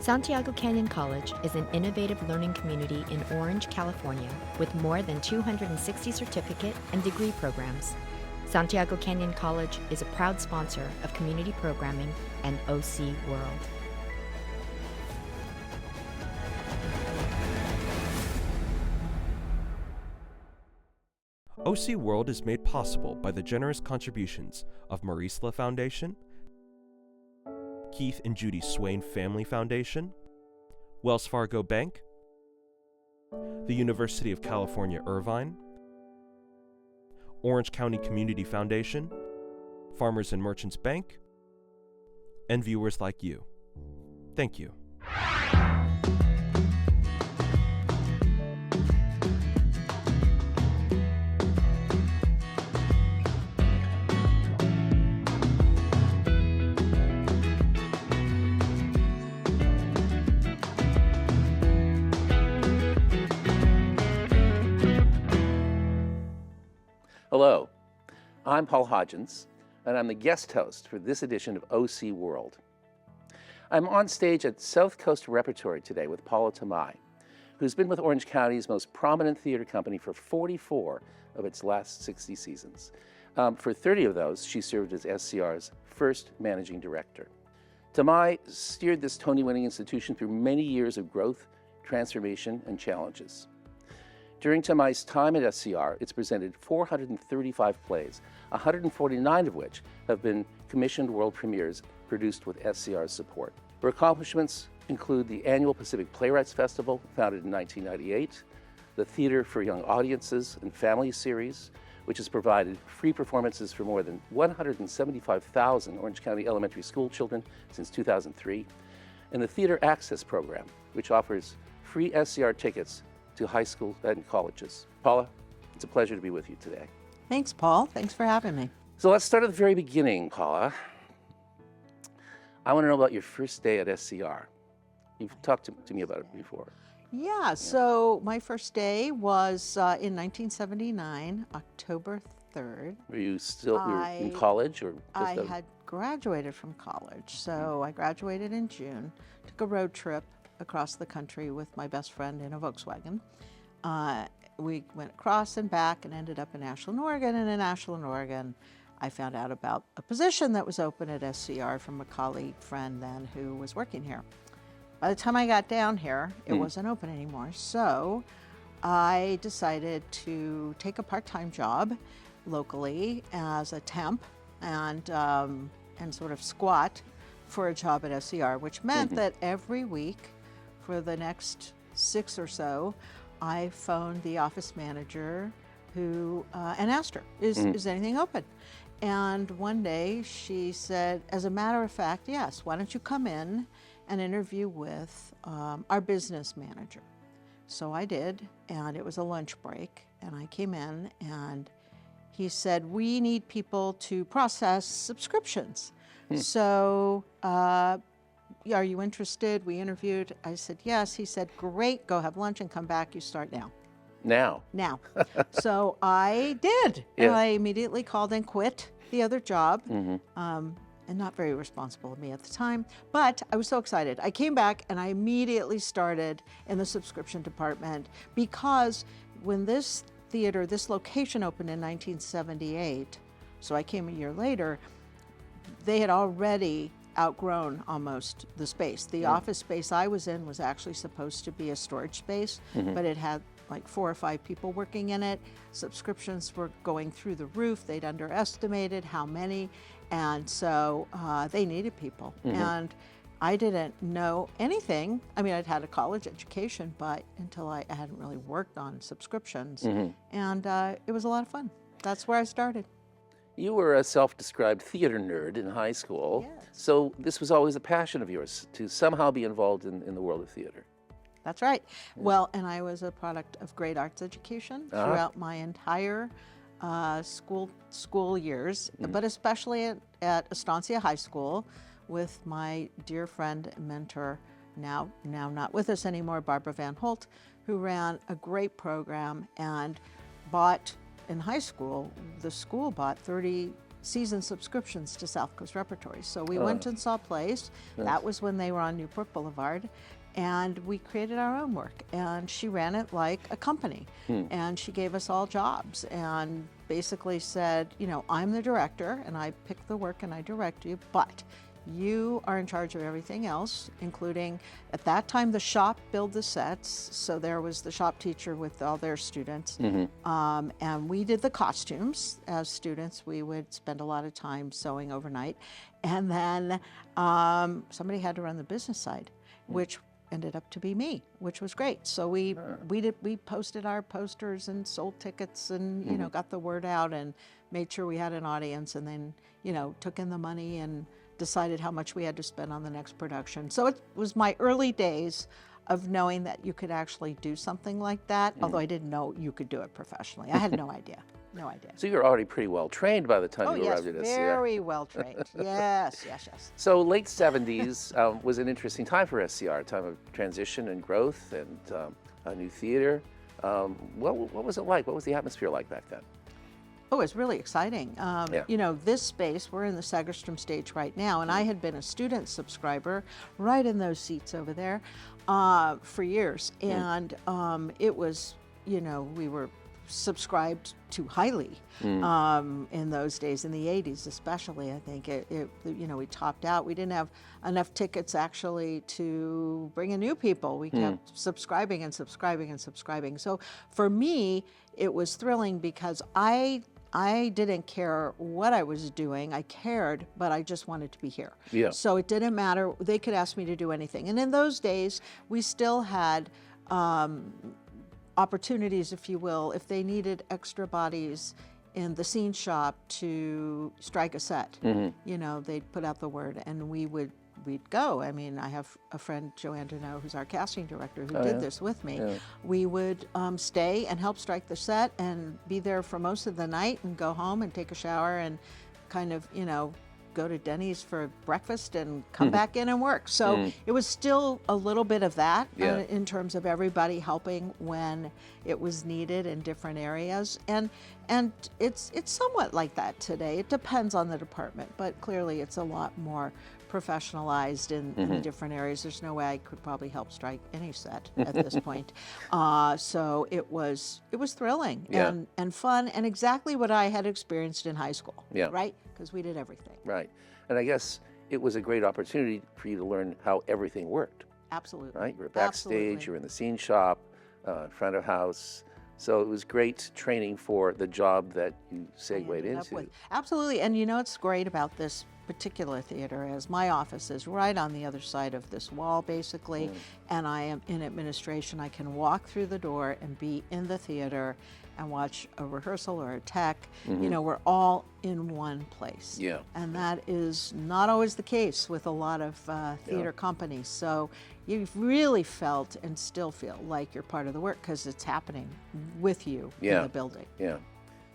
Santiago Canyon College is an innovative learning community in Orange, California, with more than 260 certificate and degree programs. Santiago Canyon College is a proud sponsor of community programming and OC World. OC World is made possible by the generous contributions of Marisla Foundation, Keith and Judy Swain Family Foundation, Wells Fargo Bank, the University of California, Irvine, Orange County Community Foundation, Farmers and Merchants Bank, and viewers like you. Thank you. Hello, I'm Paul Hodgins, and I'm the guest host for this edition of OC World. I'm on stage at South Coast Repertory today with Paula Tomei, who's been with Orange County's most prominent theater company for 44 of its last 60 seasons. For 30 of those, she served as SCR's first managing director. Tomei steered this Tony-winning institution through many years of growth, transformation, and challenges. During Tomei's time at SCR, it's presented 435 plays, 149 of which have been commissioned world premieres produced with SCR's support. Her accomplishments include the annual Pacific Playwrights Festival, founded in 1998, the Theater for Young Audiences and Families series, which has provided free performances for more than 175,000 Orange County elementary school children since 2003, and the Theater Access Program, which offers free SCR tickets to high school and colleges. Paula, it's a pleasure to be with you today. Thanks, Paul. Thanks for having me. So let's start at the very beginning, Paula. I want to know about your first day at SCR. You've talked to me about it before. Yeah, so my first day was in 1979, October 3rd. Were you still in college or I had graduated from college. So I graduated in June, took a road trip across the country with my best friend in a Volkswagen. We went across and back and ended up in Ashland, Oregon. And in Ashland, Oregon, I found out about a position that was open at SCR from a colleague friend then who was working here. By the time I got down here, it wasn't open anymore. So I decided to take a part-time job locally as a temp and sort of squat for a job at SCR, which meant that every week for the next 6 or so, I phoned the office manager who and asked her, is anything open? And one day she said, as a matter of fact, yes, why don't you come in and interview with our business manager? So I did, and it was a lunch break, and I came in and he said, we need people to process subscriptions. So are you interested? We interviewed. I said, yes. He said, great, go have lunch and come back. You start now. Now. So I did. Yeah. And I immediately called and quit the other job. And not very responsible of me at the time, but I was so excited. I came back and I immediately started in the subscription department because when this theater, this location opened in 1978, so I came a year later, they had already outgrown almost the space. The office space I was in was actually supposed to be a storage space, but it had like 4 or 5 people working in it. Subscriptions were going through the roof. They'd underestimated how many, and so they needed people. And I didn't know anything. I mean, I'd had a college education, but until I hadn't really worked on subscriptions. And it was a lot of fun. That's where I started. You were a self-described theater nerd in high school. Yes. So this was always a passion of yours, to somehow be involved in the world of theater. That's right. Well, and I was a product of great arts education throughout my entire school years, but especially at Estancia High School with my dear friend and mentor, now not with us anymore, Barbara Van Holt, who ran a great program and bought, in high school, the school bought 30 season subscriptions to South Coast Repertory. So we went and saw plays. Nice. That was when they were on Newport Boulevard. And we created our own work. And she ran it like a company. And she gave us all jobs and basically said, you know, I'm the director and I pick the work and I direct you, but you are in charge of everything else, including, at that time, the shop built the sets. So there was the shop teacher with all their students. And we did the costumes. As students, we would spend a lot of time sewing overnight. And then somebody had to run the business side, which ended up to be me, which was great. So we posted our posters and sold tickets and, you know, got the word out and made sure we had an audience, and then, you know, took in the money and decided how much we had to spend on the next production. So it was my early days of knowing that you could actually do something like that, although I didn't know you could do it professionally. I had no idea. No idea. So you were already pretty well trained by the time Oh, you yes, arrived at SCR. very well trained. Yes, yes, yes. So late 70s was an interesting time for SCR, a time of transition and growth and a new theater. What was it like? What was the atmosphere like back then? Oh, it's really exciting. You know, this space, we're in the Segerstrom stage right now, and I had been a student subscriber right in those seats over there for years. And it was, you know, we were subscribed to highly in those days, in the 80s especially. I think you know, we topped out. We didn't have enough tickets actually to bring in new people. We kept subscribing and subscribing and subscribing. So for me, it was thrilling because I didn't care what I was doing. I cared, but I just wanted to be here. Yeah. So it didn't matter. They could ask me to do anything. And in those days, we still had opportunities, if you will, if they needed extra bodies in the scene shop to strike a set. You know, they'd put out the word and we'd go. I mean, I have a friend, Joanne Deneau, who's our casting director, who did this with me. We would stay and help strike the set and be there for most of the night and go home and take a shower and kind of, you know, go to Denny's for breakfast and come back in and work. So it was still a little bit of that in terms of everybody helping when it was needed in different areas. And it's somewhat like that today. It depends on the department, but clearly it's a lot more professionalized in the different areas. There's no way I could probably help strike any set at this point. So it was thrilling and fun and exactly what I had experienced in high school, right? Because we did everything. Right. And I guess it was a great opportunity for you to learn how everything worked. Absolutely. Right? You were backstage, you were in the scene shop, in front of house. So it was great training for the job that you segued into. Absolutely. And you know what's great about this particular theater is my office is right on the other side of this wall, basically, and I am in administration. I can walk through the door and be in the theater and watch a rehearsal or a tech. You know, we're all in one place. Yeah. And that is not always the case with a lot of theater companies. So you've really felt and still feel like you're part of the work because it's happening with you in the building. Yeah.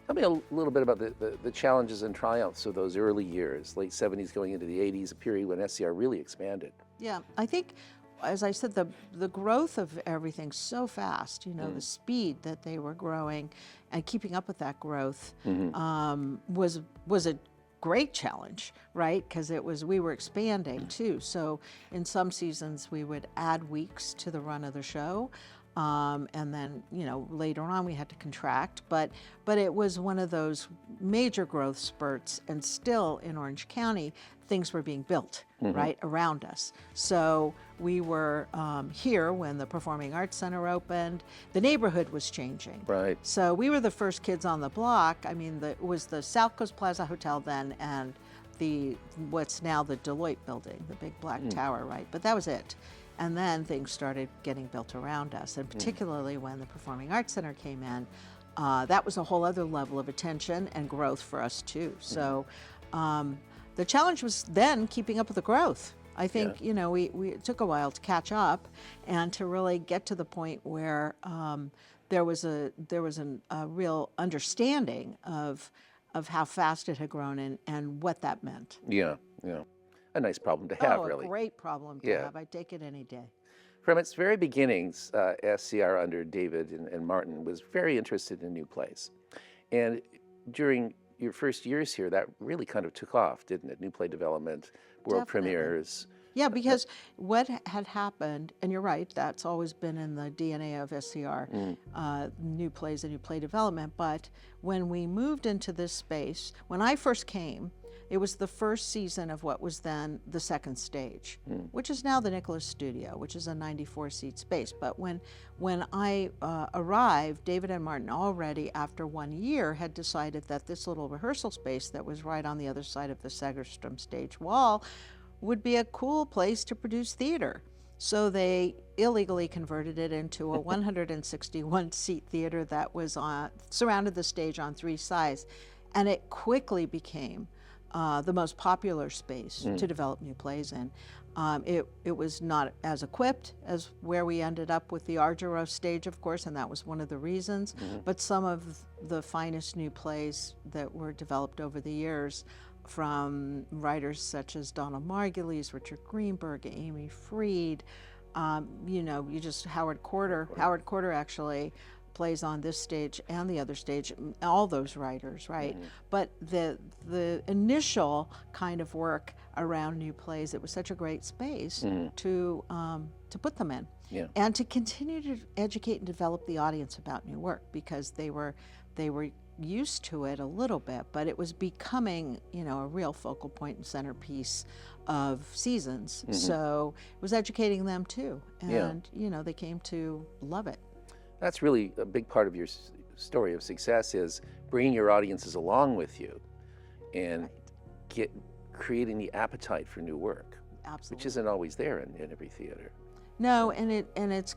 Tell me a little bit about the challenges and triumphs of those early years, late 70s going into the 80s, a period when SCR really expanded. Yeah, I think, as I said, the growth of everything so fast, you know, the speed that they were growing and keeping up with that growth was a great challenge, right? Because we were expanding too. So in some seasons we would add weeks to the run of the show. And then, you know, later on we had to contract, but it was one of those major growth spurts, and still in Orange County, things were being built right around us. So we were here when the Performing Arts Center opened. The neighborhood was changing. Right. So we were the first kids on the block. I mean, it was the South Coast Plaza Hotel then, and what's now the Deloitte building, the big black tower, right? But that was it. And then things started getting built around us, and particularly when the Performing Arts Center came in, that was a whole other level of attention and growth for us too. So the challenge was then keeping up with the growth. I think, you know, it took a while to catch up and to really get to the point where there was a real understanding of how fast it had grown and what that meant. Yeah, yeah. A nice problem to have, really. A great problem to have. I'd take it any day. From its very beginnings, SCR under David and Martin was very interested in new plays. And during your first years here, that really kind of took off, didn't it? New play development, world Definitely. premieres. Yeah, because what had happened, and you're right, that's always been in the DNA of SCR, new plays and new play development. But when we moved into this space, when I first came, it was the first season of what was then the second stage, which is now the Nicholas Studio, which is a 94-seat space. But when I arrived, David and Martin already, after 1 year, had decided that this little rehearsal space that was right on the other side of the Segerstrom stage wall would be a cool place to produce theater. So they illegally converted it into a 161-seat theater that was surrounded the stage on 3 sides, and it quickly became the most popular space to develop new plays in. It was not as equipped as where we ended up with the Argyro stage, of course, and that was one of the reasons, but some of the finest new plays that were developed over the years from writers such as Donald Margulies, Richard Greenberg, Amy Freed, Howard Corder. Howard Corder actually plays on this stage and the other stage, all those writers, right? But the initial kind of work around new plays, it was such a great space to put them in, and to continue to educate and develop the audience about new work, because they were used to it a little bit, but it was becoming, a real focal point and centerpiece of seasons. So it was educating them too, and they came to love it. That's really a big part of your story of success, is bringing your audiences along with you and creating the appetite for new work. Absolutely. Which isn't always there in every theater. No, and it's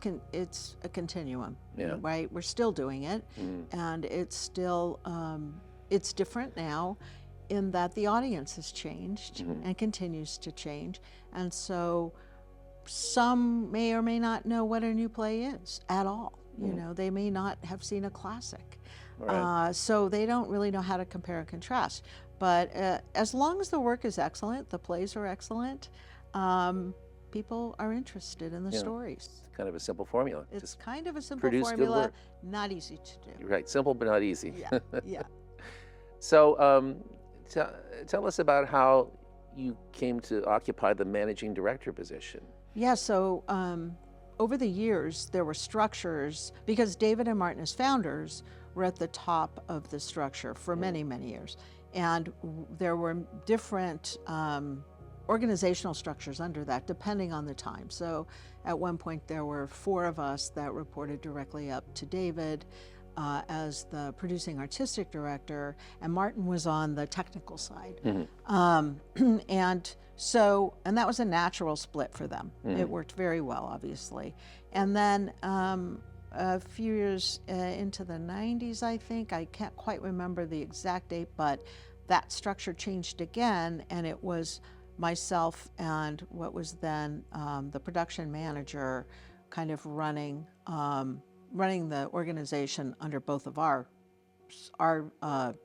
a continuum, right? We're still doing it, and it's still it's different now, in that the audience has changed and continues to change, and so some may or may not know what a new play is at all. They may not have seen a classic, so they don't really know how to compare and contrast. But as long as the work is excellent, the plays are excellent. People are interested in the stories. It's kind of a simple formula. It's Just kind of a simple produce good formula, work. not easy to do. Right, simple but not easy. Yeah. So tell us about how you came to occupy the managing director position. Yeah, so over the years, there were structures, because David and Martin as founders were at the top of the structure for many, many years. And there were different organizational structures under that, depending on the time. So at one point, there were 4 of us that reported directly up to David as the producing artistic director, and Martin was on the technical side. And that was a natural split for them. It worked very well, obviously. And then a few years into the 90s, I think, I can't quite remember the exact date, but that structure changed again, and it was myself and what was then the production manager kind of running the organization under both of our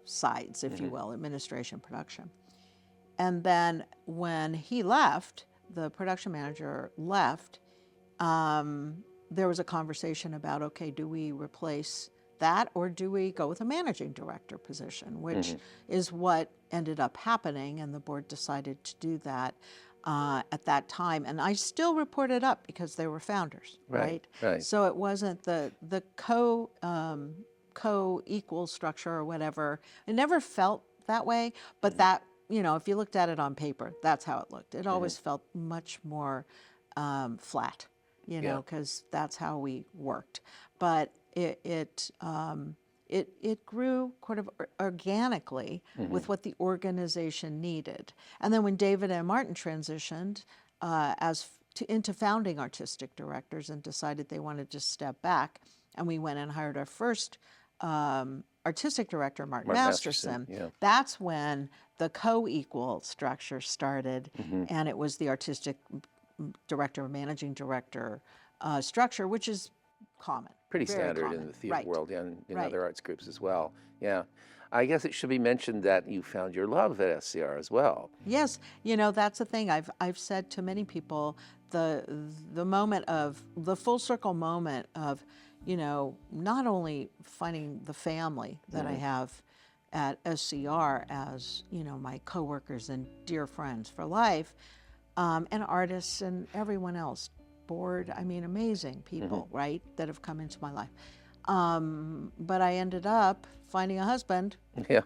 sides, if you will, administration, production. And then when he left, the production manager left, there was a conversation about, okay, do we replace that, or do we go with a managing director position, which is what ended up happening, and the board decided to do that at that time. And I still reported up because they were founders, right? So it wasn't the co-equal structure or whatever. It never felt that way, but that, if you looked at it on paper, that's how it looked. It always felt much more flat, because that's how we worked. But it grew kind of organically with what the organization needed. And then when David and Martin transitioned into founding artistic directors and decided they wanted to step back, and we went and hired our first artistic director, Martin Masterson. That's when the co-equal structure started, and it was the artistic director, managing director structure, which is common. Pretty very standard common. in the theater world and in Right. other arts groups as well. Yeah. I guess it should be mentioned that you found your love at SCR as well. Yes, that's the thing. I've said to many people, the moment of the full circle moment of, not only finding the family that I have at SCR as, you know, my coworkers and dear friends for life, and artists and everyone else, board, I mean, amazing people, right, that have come into my life. But I ended up finding a husband,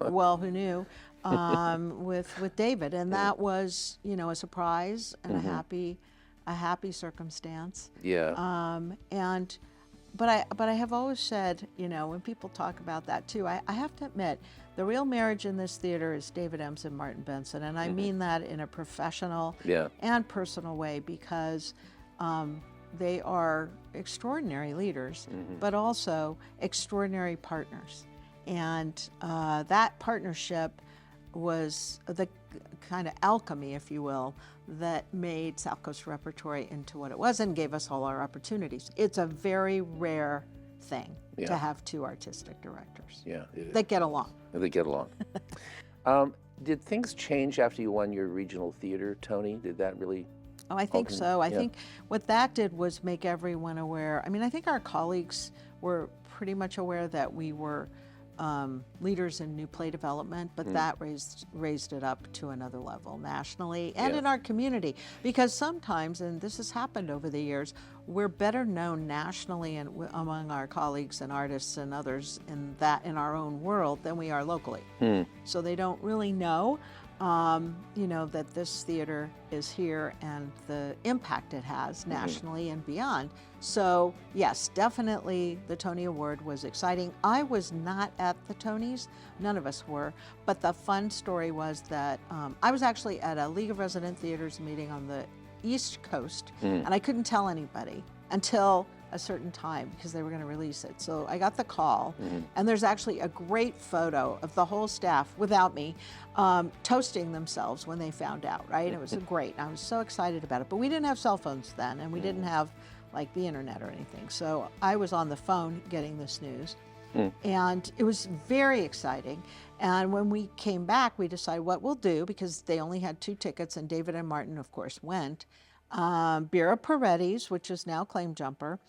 well, who knew, with David, and that was, you know, a surprise and a happy circumstance. But I have always said, you know, when people talk about that too, I have to admit, the real marriage in this theater is David Ems and Martin Benson, and I mean that in a professional and personal way, because they are extraordinary leaders, but also extraordinary partners. And that partnership was the kind of alchemy, if you will, that made South Coast Repertory into what it was and gave us all our opportunities. It's a very rare thing to have two artistic directors that get along. They get along. Did things change after you won your regional theater, Tony? Did that really? Oh, I think so. I think what that did was make everyone aware. I mean, I think our colleagues were pretty much aware that we were leaders in new play development, but that raised it up to another level nationally and in our community. Because sometimes, and this has happened over the years, we're better known nationally and among our colleagues and artists and others in our own world than we are locally. So they don't really know, you know, that this theater is here and the impact it has nationally and beyond. So yes, definitely the Tony Award was exciting. I was not at the Tonys, none of us were, but the fun story was that I was actually at a League of Resident Theaters meeting on the East Coast, and I couldn't tell anybody until a certain time because they were going to release it. So I got the call, and there's actually a great photo of the whole staff without me toasting themselves when they found out, right? It was great. I was so excited about it. But we didn't have cell phones then, and we didn't have like the internet or anything. So I was on the phone getting this news, and it was very exciting. And when we came back, we decided what we'll do, because they only had 2 tickets, and David and Martin, of course, went. Birra Paretti's, which is now Claim Jumper,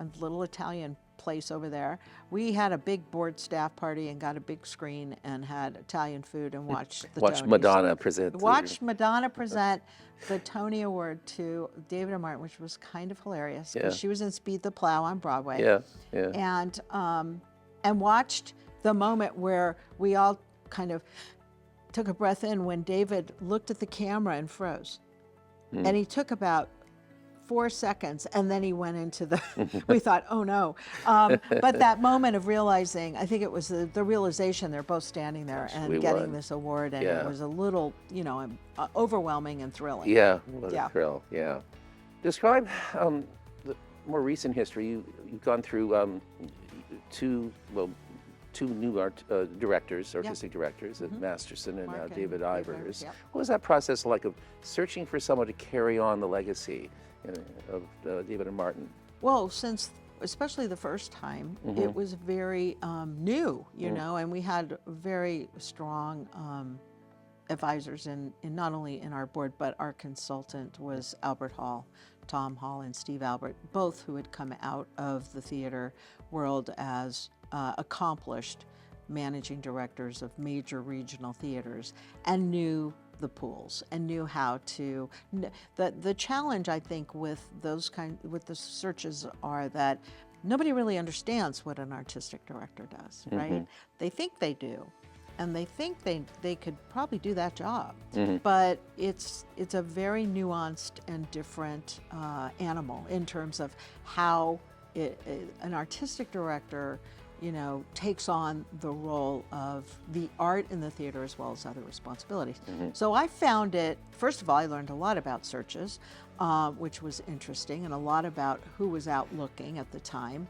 a little Italian place over there. We had a big board staff party and got a big screen and had Italian food and watched the Tonys. Madonna present. Watched Madonna present the Tony Award to David and Martin, which was kind of hilarious because she was in Speed the Plow on Broadway. And watched the moment where we all kind of took a breath in when David looked at the camera and froze. And he took about 4 seconds, and then he went into the, we thought, oh no. But that moment of realizing, I think it was the realization they're both standing there and getting this award, and it was a little, you know, overwhelming and thrilling. What a thrill, Describe the more recent history. You've gone through two new artistic directors, Masterson and now David Ivers. What was that process like of searching for someone to carry on the legacy of David and Martin? Well, since especially the first time, it was very new, you know, and we had very strong advisors in not only in our board, but our consultant was Albert Hall, Tom Hall and Steve Albert, both who had come out of the theater world as accomplished managing directors of major regional theaters and knew the pools and knew how to. The challenge, I think, with with the searches are that nobody really understands what an artistic director does, right? They think they do, and they think they could probably do that job, but it's a very nuanced and different animal in terms of how an artistic director, you know, takes on the role of the art in the theater as well as other responsibilities. So I found it, first of all, I learned a lot about searches, which was interesting, and a lot about who was out looking at the time.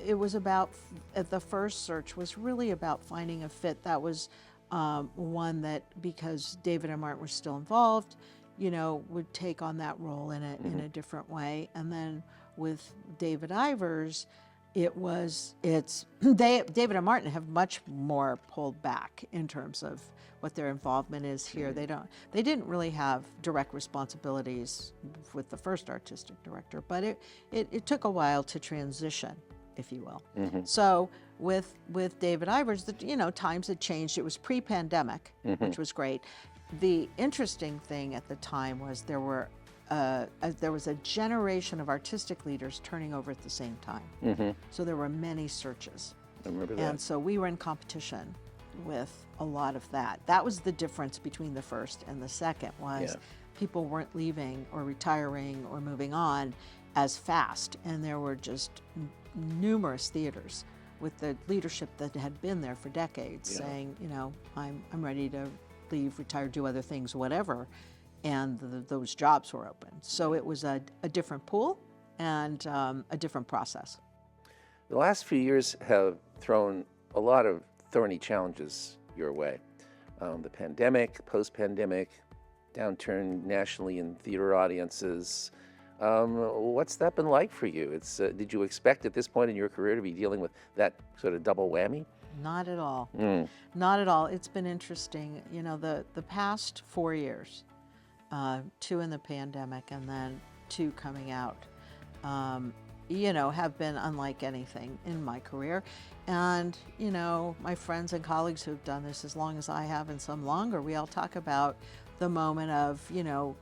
It was about, the first search was really about finding a fit that was one that, because David and Martin were still involved, you know, would take on that role in a different way. And then with David Ivers, David and Martin have much more pulled back in terms of what their involvement is here. They didn't really have direct responsibilities with the first artistic director, but it took a while to transition, if you will. So with David Ivers, that, you know, times had changed. It was pre-pandemic, which was great. The interesting thing at the time was there was a generation of artistic leaders turning over at the same time. So there were many searches. I remember that. And so we were in competition with a lot of that. That was the difference between the first and the second, was people weren't leaving or retiring or moving on as fast. And there were just numerous theaters with the leadership that had been there for decades saying, you know, I'm ready to leave, retire, do other things, whatever. And those jobs were open. So it was a different pool and a different process. The last few years have thrown a lot of thorny challenges your way. The pandemic, post-pandemic, downturn nationally in theater audiences. What's that been like for you? Did you expect at this point in your career to be dealing with that sort of double whammy? Not at all. Not at all. It's been interesting. You know, the past 4 years, 2 in the pandemic and then 2 coming out, you know, have been unlike anything in my career. And, you know, my friends and colleagues who've done this as long as I have and some longer, we all talk about the moment of, you know,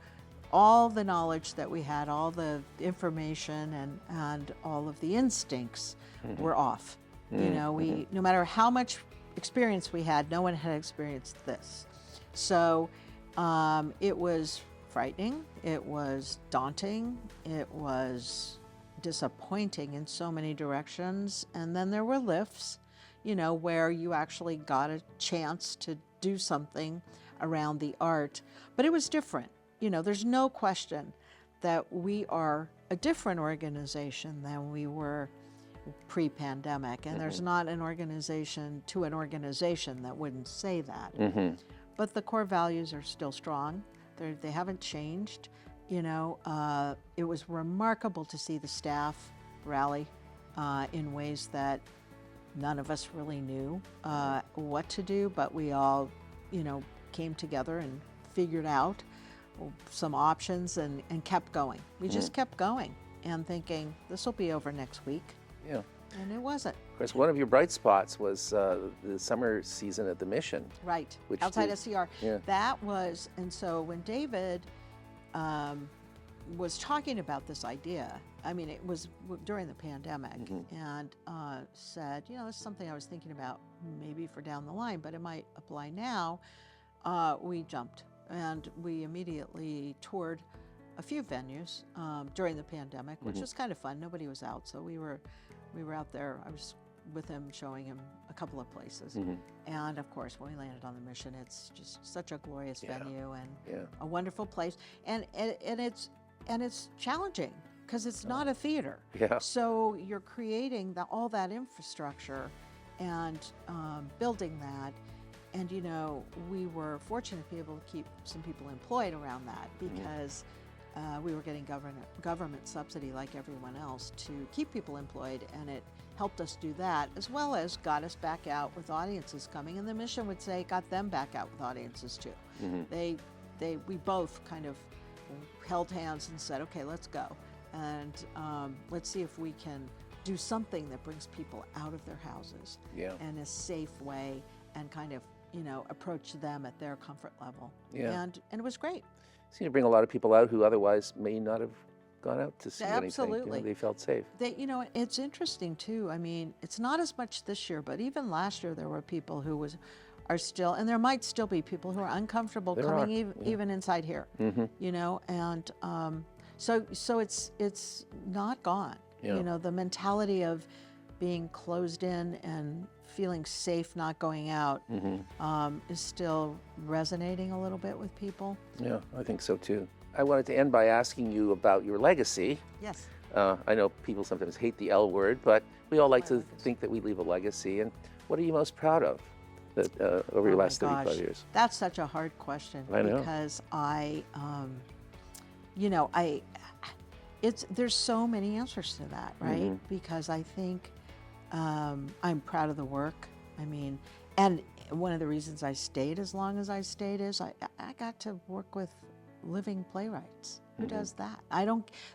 all the knowledge that we had, all the information and all of the instincts were off. You know, no matter how much experience we had, no one had experienced this. So it was frightening, it was daunting, it was disappointing in so many directions. And then there were lifts, you know, where you actually got a chance to do something around the art. But it was different. You know, there's no question that we are a different organization than we were pre-pandemic. And there's not an organization to an organization that wouldn't say that. But the core values are still strong. They haven't changed. You know, it was remarkable to see the staff rally in ways that none of us really knew what to do, but we all, you know, came together and figured out some options and kept going. We just kept going and thinking, this will be over next week. Yeah. And it wasn't. Of course, one of your bright spots was the summer season at the Mission. Right, which outside did- SCR. Yeah. That was, and so when David was talking about this idea, I mean, it was during the pandemic, and said, you know, it's something I was thinking about maybe for down the line, but it might apply now. We jumped, and we immediately toured a few venues during the pandemic, which was kind of fun. Nobody was out, so we were out there. I was with him, showing him a couple of places. And of course, when we landed on the Mission, it's just such a glorious venue and a wonderful place. And it's challenging because it's not a theater. Yeah. So you're creating all that infrastructure and building that. And, you know, we were fortunate to be able to keep some people employed around that because we were getting government subsidy like everyone else to keep people employed, and it helped us do that, as well as got us back out with audiences coming. And the Mission would say got them back out with audiences too. We both kind of held hands and said, okay, let's go. And let's see if we can do something that brings people out of their houses in a safe way and kind of, you know, approach them at their comfort level. And it was great. Seemed to bring a lot of people out who otherwise may not have gone out to see Absolutely. anything. You know, they felt safe. You know, it's interesting too. I mean, it's not as much this year, but even last year there were people who are still, and there might still be people who are uncomfortable coming even inside here. You know, and so it's not gone. You know, the mentality of being closed in and feeling safe not going out is still resonating a little bit with people. Yeah, I think so too. I wanted to end by asking you about your legacy. Yes. I know people sometimes hate the L word, but we all like to think that we leave a legacy. And what are you most proud of that over your last 35 years? That's such a hard question. I know. Because you know, there's so many answers to that, right? Because I think I'm proud of the work. I mean, and one of the reasons I stayed as long as I stayed is I got to work with living playwrights. Who does that?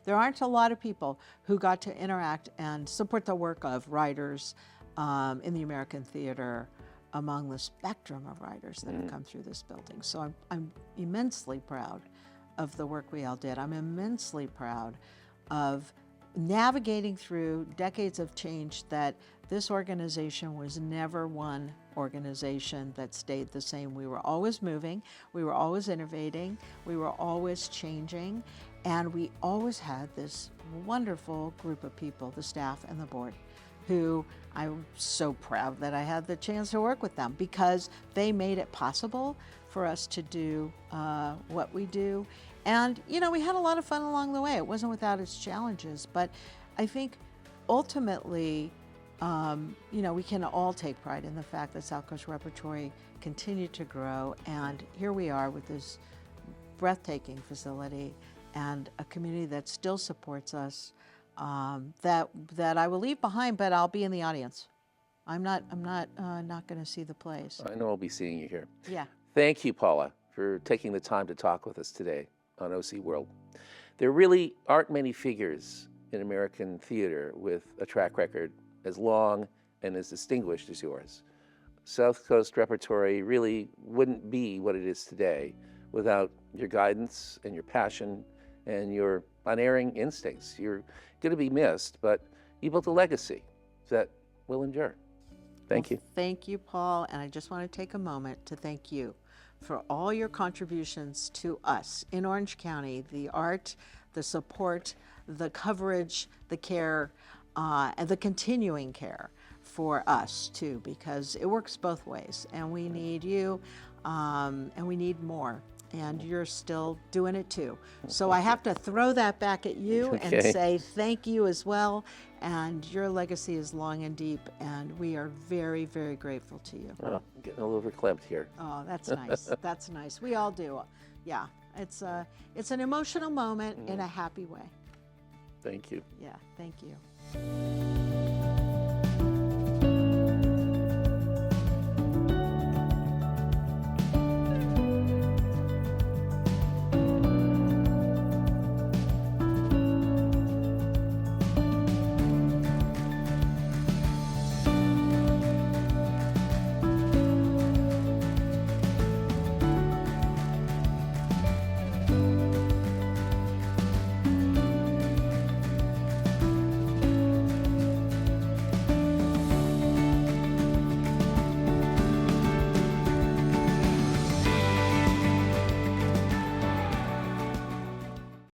There aren't a lot of people who got to interact and support the work of writers in the American theater among the spectrum of writers that have come through this building. So I'm immensely proud of the work we all did. I'm immensely proud of navigating through decades of change that this organization was never one organization that stayed the same. We were always moving, we were always innovating, we were always changing, and we always had this wonderful group of people, the staff and the board, who I'm so proud that I had the chance to work with them because they made it possible for us to do what we do. And, you know, we had a lot of fun along the way. It wasn't without its challenges, but I think ultimately, you know, we can all take pride in the fact that South Coast Repertory continued to grow, and here we are with this breathtaking facility and a community that still supports us, that I will leave behind, but I'll be in the audience. I'm not going to see the plays. I know I'll be seeing you here. Yeah. Thank you, Paula, for taking the time to talk with us today on OC World. There really aren't many figures in American theater with a track record as long and as distinguished as yours. South Coast Repertory really wouldn't be what it is today without your guidance and your passion and your unerring instincts. You're going to be missed, but you built a legacy that will endure. Thank you. Thank you, Paul, and I just want to take a moment to thank you for all your contributions to us in Orange County, the art, the support, the coverage, the care, and the continuing care for us too, because it works both ways, and we need you, and we need more, and you're still doing it too. So I have to throw that back at you and say thank you as well, and your legacy is long and deep, and we are very, very grateful to you. Oh, I'm getting a little verklempt here. Oh, that's nice. That's nice. We all do. Yeah, it's an emotional moment in a happy way. Thank you. Yeah, thank you.